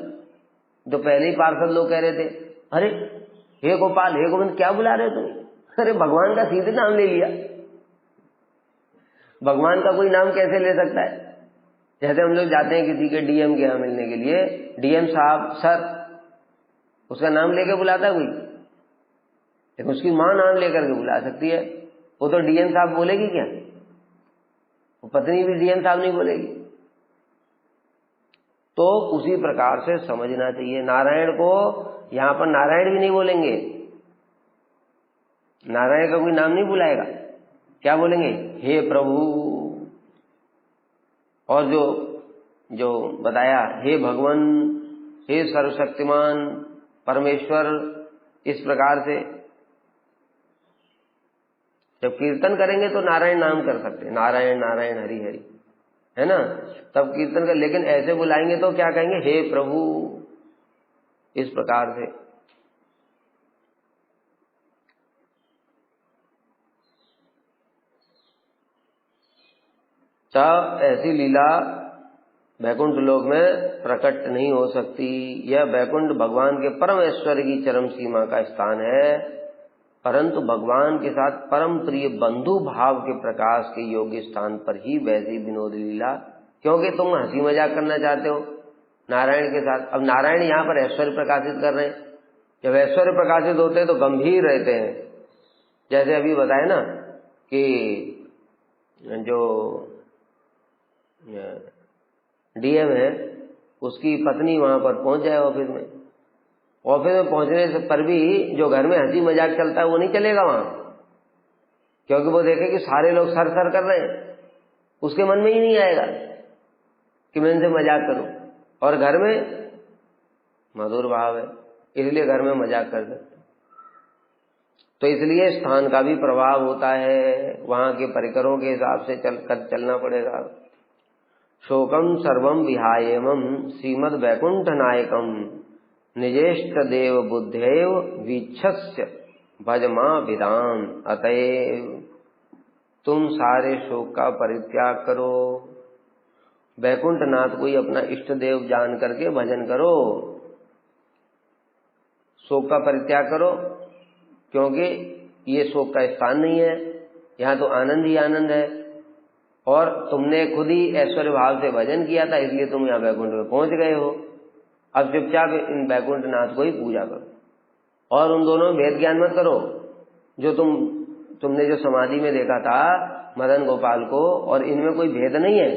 जो पहले ही पार्षद लोग कह रहे थे, अरे हे गोपाल, हे गोविंद, क्या बुला रहे हो तुम? अरे भगवान का सीधे नाम ले लिया। भगवान का कोई नाम कैसे ले सकता है? जैसे हम लोग जाते हैं किसी के डीएम के यहाँ मिलने के लिए, डीएम साहब, सर, उसका नाम लेके बुलाता है कोई? लेकिन उसकी माँ नाम लेकर के बुला सकती है, वो तो डीएम साहब बोलेगी क्या? वो पत्नी भी डीएम साहब नहीं बोलेगी। तो उसी प्रकार से समझना चाहिए। नारायण को यहां पर नारायण भी नहीं बोलेंगे, नारायण का कोई नाम नहीं बुलाएगा, क्या बोलेंगे? हे प्रभु। और जो बताया, हे भगवान, हे सर्वशक्तिमान परमेश्वर, इस प्रकार से जब कीर्तन करेंगे तो नारायण नाम कर सकते हैं, नारायण नारायण हरि हरि, है ना? तब कीर्तन कर, लेकिन ऐसे बुलाएंगे तो क्या कहेंगे? हे प्रभु, इस प्रकार से। तब ऐसी लीला वैकुंठ लोक में प्रकट नहीं हो सकती। यह वैकुंठ भगवान के परम ऐश्वर्य की चरम सीमा का स्थान है, परंतु भगवान के साथ परम प्रिय बंधु भाव के प्रकाश के योग्य स्थान पर ही वैसी विनोद लीला, क्योंकि तुम हंसी मजाक करना चाहते हो नारायण के साथ। अब नारायण यहाँ पर ऐश्वर्य प्रकाशित कर रहे हैं, जब ऐश्वर्य प्रकाशित होते हैं तो गंभीर रहते हैं। जैसे अभी बताया ना कि जो डीएम है, उसकी पत्नी वहां पर पहुंच जाए ऑफिस में, ऑफिस में पहुंचने से पर भी जो घर में हंसी मजाक चलता है वो नहीं चलेगा वहां, क्योंकि वो देखे कि सारे लोग सर सर कर रहे हैं, उसके मन में ही नहीं आएगा कि मैं इनसे मजाक करूं। और घर में मधुर भाव है, इसलिए घर में मजाक कर सकते। तो इसलिए स्थान का भी प्रभाव होता है, वहां के परिकरों के हिसाब से चलना पड़ेगा। शोकम सर्वम विहायेमं श्रीमद वैकुंठ नायकम निजेष्ट देव बुद्धेव वीक्षस्य भजमा विदाम। अतएव तुम सारे शोक का परित्याग करो, वैकुंठ नाथ को ही अपना इष्ट देव जान करके भजन करो, शोक का परित्याग करो, क्योंकि ये शोक का स्थान नहीं है, यहाँ तो आनंद ही आनंद है। और तुमने खुद ही ऐश्वर्य भाव से भजन किया था, इसलिए तुम यहाँ वैकुंठ में पहुंच गए हो। अब चुपचाप इन वैकुंठ नाथ को ही पूजा करो, और उन दोनों में भेद ज्ञान मत करो। जो तुमने जो समाधि में देखा था मदन गोपाल को, और इनमें कोई भेद नहीं है।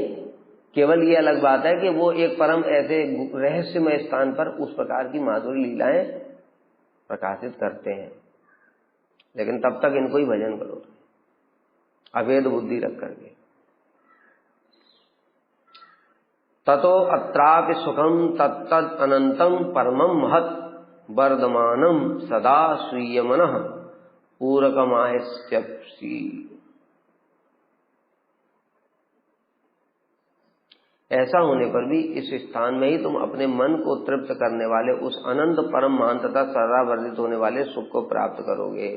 केवल ये अलग बात है कि वो एक परम ऐसे रहस्यमय स्थान पर उस प्रकार की माधुरी लीलाएं प्रकाशित करते हैं, लेकिन तब तक इनको ही भजन करो अभेद बुद्धि रख करके। ततो अत्रापि सुखम तत्तद अनंतम परमं महत् वर्धमानम सदा स्वीय मनः पूरकमाहेस्यप्सी। ऐसा होने पर भी इस स्थान में ही तुम अपने मन को तृप्त करने वाले उस अनंत परम महान तथा सदा वर्धित होने वाले सुख को प्राप्त करोगे।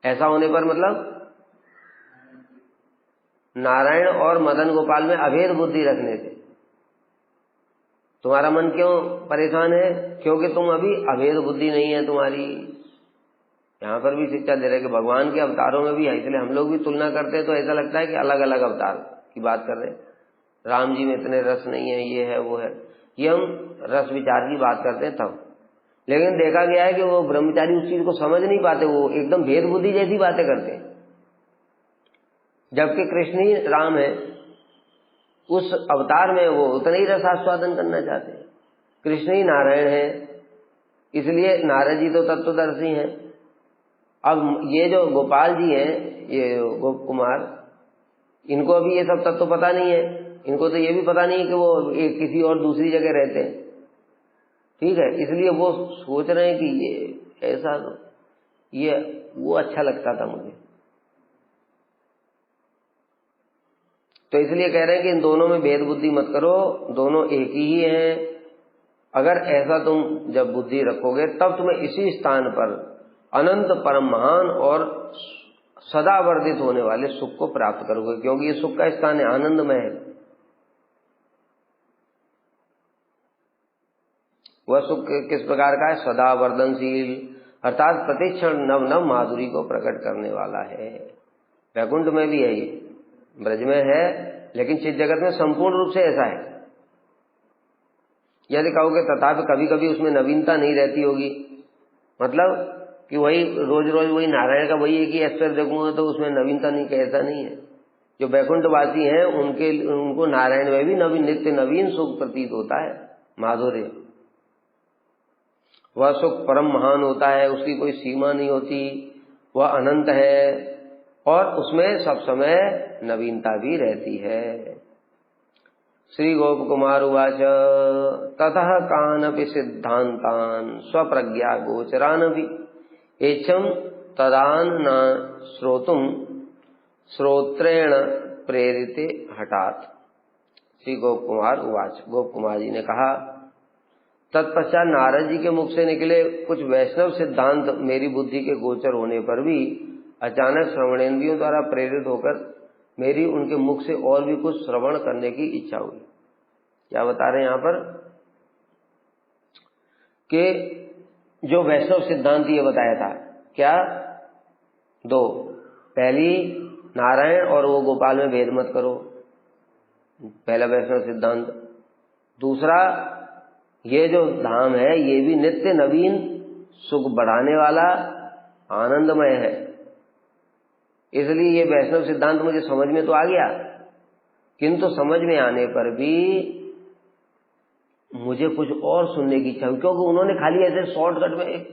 ऐसा होने पर मतलब नारायण और मदन गोपाल में अभेद बुद्धि रखने से तुम्हारा मन क्यों परेशान है? क्योंकि तुम अभी अभेद बुद्धि नहीं है तुम्हारी। यहां पर भी शिक्षा दे रहे कि भगवान के अवतारों में भी है, इसलिए हम लोग भी तुलना करते हैं तो ऐसा लगता है कि अलग अलग अवतार की बात कर रहे हैं। राम जी में इतने रस नहीं है, ये है वो है, ये हम रस विचार की बात करते हैं तब। लेकिन देखा गया है कि वो ब्रह्मचारी उस चीज को समझ नहीं पाते, वो एकदम भेद बुद्धि जैसी बातें करते हैं। जबकि कृष्ण ही राम है, उस अवतार में वो उतना ही रसास्वादन करना चाहते हैं। कृष्ण ही नारायण है, इसलिए नारद जी तो तत्वदर्शी हैं। अब ये जो गोपाल जी हैं, ये गोप कुमार, इनको अभी ये सब तत्व पता नहीं है। इनको तो ये भी पता नहीं है कि वो एक किसी और दूसरी जगह रहते हैं, ठीक है। इसलिए वो सोच रहे हैं कि ये ऐसा, ये वो अच्छा लगता था मुझे, तो इसलिए कह रहे हैं कि इन दोनों में भेद बुद्धि मत करो, दोनों एक ही हैं। अगर ऐसा तुम जब बुद्धि रखोगे तब तुम्हें इसी स्थान पर अनंत परम महान और सदा वर्धित होने वाले सुख को प्राप्त करोगे, क्योंकि ये सुख का स्थान है, आनंदमय है। वह सुख किस प्रकार का है? सदा वर्धनशील, अर्थात प्रतिक्षण नव नव माधुरी को प्रकट करने वाला है। वैकुंठ में भी है, ये ब्रज में है, लेकिन चित्त जगत में संपूर्ण रूप से ऐसा है। यदि कहोगे तथापि कभी कभी उसमें नवीनता नहीं रहती होगी, मतलब कि वही रोज रोज वही नारायण का वही एक ही ऐश्वर्य देखूंगा तो उसमें नवीनता नहीं, ऐसा नहीं है। जो वैकुंठवासी हैं उनको नारायण में भी नवीन, नित्य नवीन सुख प्रतीत होता है, माधुर्य। वह सुख परम महान होता है, उसकी कोई सीमा नहीं होती, वह अनंत है, और उसमें सब समय नवीनता भी रहती है। श्री गोप कुमार उवाच ततः कानपि सिद्धांतान स्वप्रज्ञा गोचरानपि एच्छम तदान न श्रोतुम श्रोत्रेण प्रेरिते हठात। श्री गोप कुमार उवाच, गोप कुमार जी ने कहा, तत्पश्चात नारद जी के मुख से निकले कुछ वैष्णव सिद्धांत मेरी बुद्धि के गोचर होने पर भी अचानक श्रवणेंद्रियों द्वारा प्रेरित होकर मेरी उनके मुख से और भी कुछ श्रवण करने की इच्छा हुई। क्या बता रहे हैं यहाँ पर कि जो वैष्णव सिद्धांत ये बताया था, क्या दो, पहली नारायण और वो गोपाल में भेद मत करो, पहला वैष्णव सिद्धांत। दूसरा, ये जो धाम है ये भी नित्य नवीन सुख बढ़ाने वाला आनंदमय है। इसलिए ये वैष्णव सिद्धांत मुझे समझ में तो आ गया, किंतु समझ में आने पर भी मुझे कुछ और सुनने की इच्छा हुई, क्योंकि उन्होंने खाली ऐसे शॉर्टकट में एक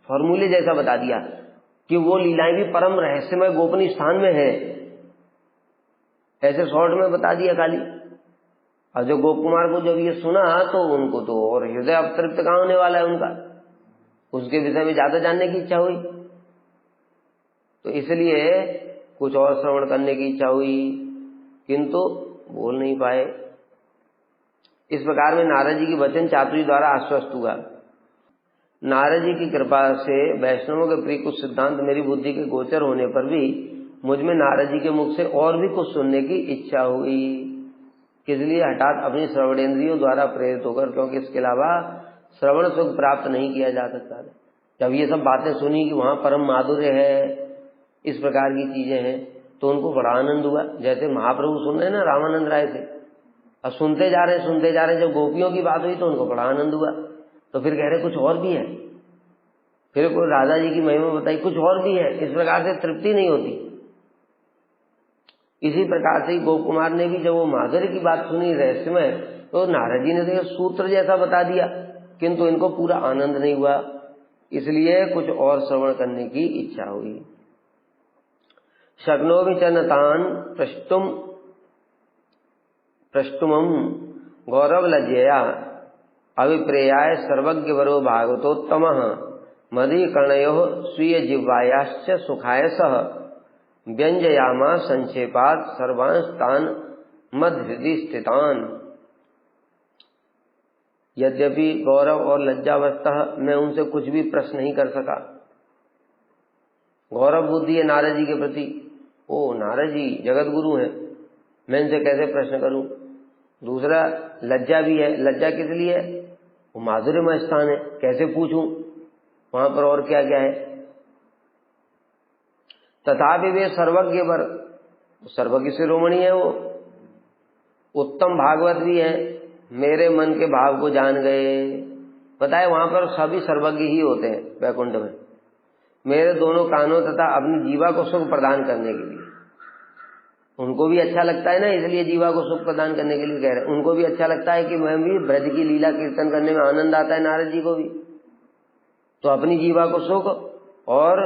फॉर्मूले जैसा बता दिया कि वो लीलाएं भी परम रहस्यमय गोपनीय स्थान में है, ऐसे शॉर्ट में बता दिया खाली। और जो गोप कुमार को जब ये सुना तो उनको तो और हृदय अतृप्त कहाँ होने वाला है उनका, उसके विषय में ज्यादा जानने की इच्छा हुई, तो इसलिए कुछ और श्रवण करने की इच्छा हुई, किंतु बोल नहीं पाए। इस प्रकार में नारद जी की वचन चातुरी द्वारा आश्वस्त हुआ। नारद जी की कृपा से वैष्णवों के प्रिय कुछ सिद्धांत मेरी बुद्धि के गोचर होने पर भी मुझ में नारद जी के मुख से और भी कुछ सुनने की इच्छा हुई। इसलिए हठात अपनी श्रवणेंद्रियों द्वारा प्रेरित होकर, क्योंकि इसके अलावा श्रवण सुख प्राप्त नहीं किया जा सकता था। जब ये सब बातें सुनी कि वहाँ परम माधुर्य है, इस प्रकार की चीजें हैं, तो उनको बड़ा आनंद हुआ। जैसे महाप्रभु सुन रहे हैं ना रामानंद राय से, अब सुनते जा रहे, जब गोपियों की बात हुई तो उनको बड़ा आनंद हुआ। तो फिर कह रहे कुछ और भी है, फिर कोई राधा जी की महिमा बताई, कुछ और भी है। इस प्रकार से तृप्ति नहीं होती। इसी प्रकार से गोप कुमार ने भी जब वो माधुर्य की बात सुनी रहस्यमय, तो नारद जी ने तो सूत्र जैसा बता दिया, किंतु इनको पूरा आनंद नहीं हुआ, इसलिए कुछ और श्रवण करने की इच्छा हुई। शक्नोमि च न तान् प्रष्टुमं गौरव लज्जया अभिप्रेयाय सर्वज्ञवरो भागवतोत्तमः मदीकर्णयोः स्वीय जिह्वायाश्च सुखाय सह व्यंजयामा संक्षेपात् सर्वांस्तान् मदहृदि स्थितान्। यद्यपि गौरव और लज्जावस्था मैं उनसे कुछ भी प्रश्न नहीं कर सका। गौरव बुद्धि है नारद जी के प्रति, ओ नारद जी जगत गुरु हैं, मैं इनसे कैसे प्रश्न करूं। दूसरा लज्जा भी है, लज्जा किस लिए? वो माधुर्यमय स्थान है, कैसे पूछूं वहां पर और क्या क्या है। तथापि वे सर्वज्ञ वर, सर्वज्ञ शिरोमणि है, वो उत्तम भागवत भी है, मेरे मन के भाव को जान गए। बताए वहां पर सभी सर्वज्ञ ही होते हैं वैकुंठ में। मेरे दोनों कानों तथा अपनी जीवा को सुख प्रदान करने के लिए, उनको भी अच्छा लगता है ना, इसलिए जीवा को सुख प्रदान करने के लिए कह रहे हैं। उनको भी अच्छा लगता है कि मैं भी ब्रज की लीला कीर्तन करने में आनंद आता है, नारद जी को भी। तो अपनी जीवा को सुख और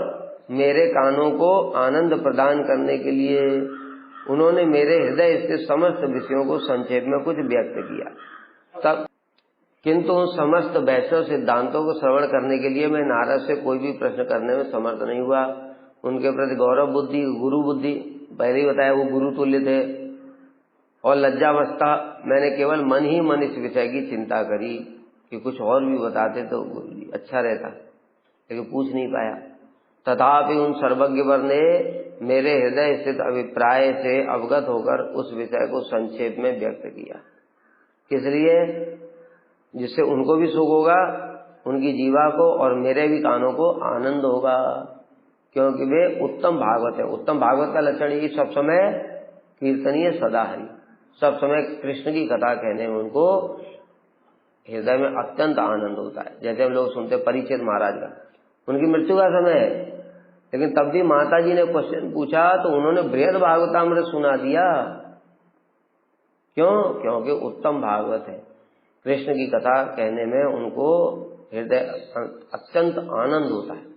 मेरे कानों को आनंद प्रदान करने के लिए उन्होंने मेरे हृदय स्थित समस्त विषयों को संक्षेप में कुछ व्यक्त किया। तब किंतु उन समस्त वैष्णव सिद्धांतों को श्रवण करने के लिए मैं नारद से कोई भी प्रश्न करने में समर्थ नहीं हुआ। उनके प्रति गौरव बुद्धि, गुरु बुद्धि, पहले ही बताया वो गुरु तुल्य थे, और लज्जावस्था, मैंने केवल मन ही मन इस विषय की चिंता करी कि कुछ और भी बताते तो अच्छा रहता, लेकिन पूछ नहीं पाया। तथापि उन सर्वज्ञ वर ने मेरे हृदय स्थित अभिप्राय से अवगत होकर उस विषय को संक्षेप में व्यक्त किया। किस लिए? जिससे उनको भी सुख होगा, उनकी जीवा को, और मेरे भी कानों को आनंद होगा, क्योंकि वे उत्तम भागवत है। उत्तम भागवत का लक्षण ये सब समय कीर्तनीय सदा हरि, सब समय कृष्ण की कथा कहने में उनको हृदय में अत्यंत आनंद होता है। जैसे हम लोग सुनते परीक्षित महाराज का, उनकी मृत्यु का समय है, लेकिन तब भी माता जी ने क्वेश्चन पूछा तो उन्होंने बृहद भागवतामृत सुना दिया। क्यों? क्योंकि उत्तम भागवत है। कृष्ण की कथा कहने में उनको हृदय अत्यंत आनंद होता है।